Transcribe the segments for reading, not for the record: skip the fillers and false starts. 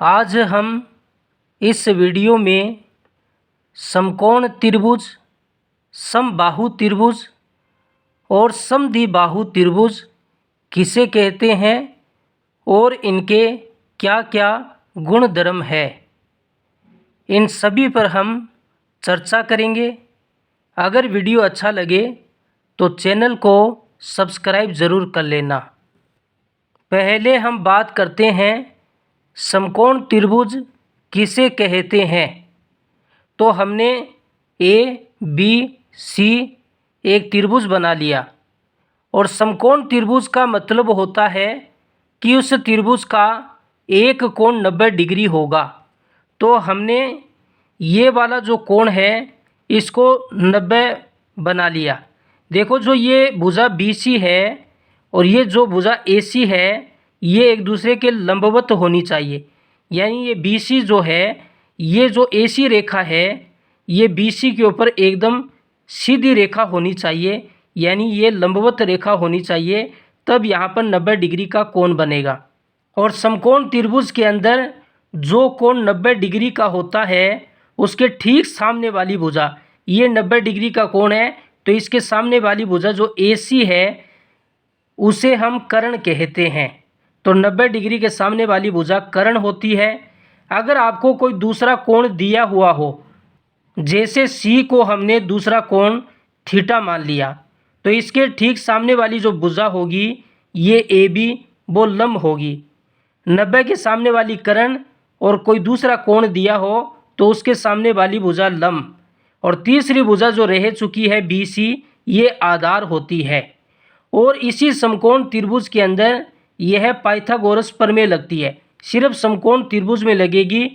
आज हम इस वीडियो में समकोण त्रिभुज, समबाहु त्रिभुज और समद्विबाहु त्रिभुज किसे कहते हैं और इनके क्या क्या गुणधर्म है, इन सभी पर हम चर्चा करेंगे। अगर वीडियो अच्छा लगे तो चैनल को सब्सक्राइब ज़रूर कर लेना। पहले हम बात करते हैं समकोण त्रिभुज किसे कहते हैं। तो हमने ए बी सी एक त्रिभुज बना लिया और समकोण त्रिभुज का मतलब होता है कि उस त्रिभुज का एक कोण 90 डिग्री होगा। तो हमने ये वाला जो कोण है इसको 90 बना लिया। देखो, जो ये भुजा BC है और ये जो भुजा AC है ये एक दूसरे के लंबवत होनी चाहिए। यानी ये BC जो है, ये जो AC रेखा है ये BC के ऊपर एकदम सीधी रेखा होनी चाहिए, यानी ये लंबवत रेखा होनी चाहिए, तब यहाँ पर 90 डिग्री का कोण बनेगा। और समकोण त्रिभुज के अंदर जो कोण 90 डिग्री का होता है उसके ठीक सामने वाली भुजा, ये 90 डिग्री का कोण है तो इसके सामने वाली भुजा जो AC है उसे हम कर्ण कहते हैं। तो 90 डिग्री के सामने वाली भुजा कर्ण होती है। अगर आपको कोई दूसरा कोण दिया हुआ हो, जैसे C को हमने दूसरा कोण थीटा मान लिया, तो इसके ठीक सामने वाली जो भुजा होगी ये AB वो लंब होगी। 90 के सामने वाली कर्ण और कोई दूसरा कोण दिया हो तो उसके सामने वाली भुजा लंब, और तीसरी भुजा जो रह चुकी है BC ये आधार होती है। और इसी समकोण त्रिभुज के अंदर यह पाइथागोरस प्रमेय लगती है। सिर्फ समकोण त्रिभुज में लगेगी,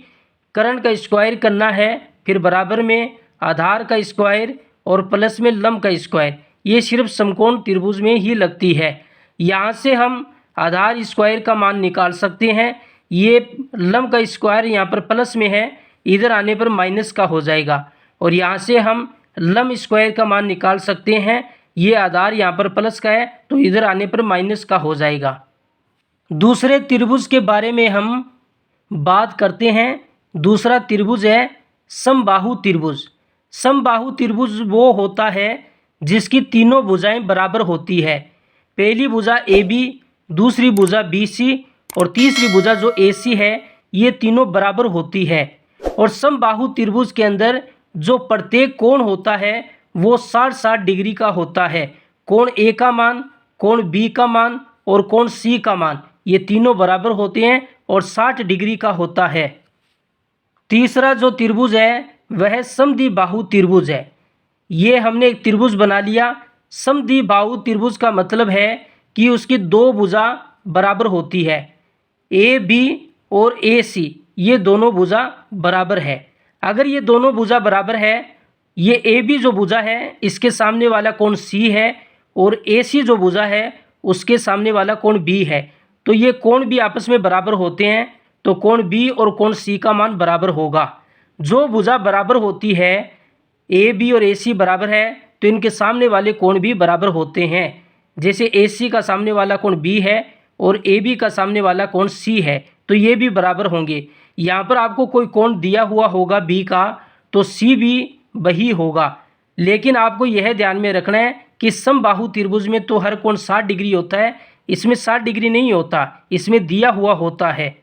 कर्ण का स्क्वायर करना है, फिर बराबर में आधार का स्क्वायर और प्लस में लंब का स्क्वायर, ये सिर्फ समकोण त्रिभुज में ही लगती है। यहाँ से हम आधार स्क्वायर का मान निकाल सकते हैं। ये लंब का स्क्वायर यहाँ पर प्लस में है, इधर आने पर माइनस का हो जाएगा, और यहाँ से हम लंब स्क्वायर का मान निकाल सकते हैं। ये आधार यहाँ पर प्लस का है तो इधर आने पर माइनस का हो जाएगा। दूसरे त्रिभुज के बारे में हम बात करते हैं। दूसरा त्रिभुज है समबाहु त्रिभुज। समबाहु त्रिभुज वो होता है जिसकी तीनों भुजाएं बराबर होती है। पहली भुजा AB, दूसरी भुजा BC और तीसरी भुजा जो AC है, ये तीनों बराबर होती है। और समबाहु त्रिभुज के अंदर जो प्रत्येक कोण होता है वो 60-60 डिग्री का होता है। कोण A का मान, कोण B का मान और कोण C का मान, ये तीनों बराबर होते हैं और 60 डिग्री का होता है। तीसरा जो त्रिभुज है वह समद्विबाहु त्रिभुज है। ये हमने एक त्रिभुज बना लिया। समद्विबाहु त्रिभुज का मतलब है कि उसकी दो भुजा बराबर होती है। AB और AC ये दोनों भुजा बराबर है। अगर ये दोनों भुजा बराबर है, ये AB जो भुजा है इसके सामने वाला कोण C है और AC जो भुजा है उसके सामने वाला कोण B है, तो ये कोण भी आपस में बराबर होते हैं, तो कोण B और कोण C का मान बराबर होगा। जो भुजा बराबर होती है, AB और AC बराबर है, तो इनके सामने वाले कोण भी बराबर होते हैं। जैसे AC का सामने वाला कोण B है और AB का सामने वाला कोण C है, तो ये भी बराबर होंगे। यहाँ पर आपको कोई कोण दिया हुआ होगा B का, तो C भी वही होगा। लेकिन आपको यह ध्यान में रखना है कि समबाहु त्रिभुज में तो हर कोण 60 डिग्री होता है, इसमें 60 डिग्री नहीं होता, इसमें दिया हुआ होता है।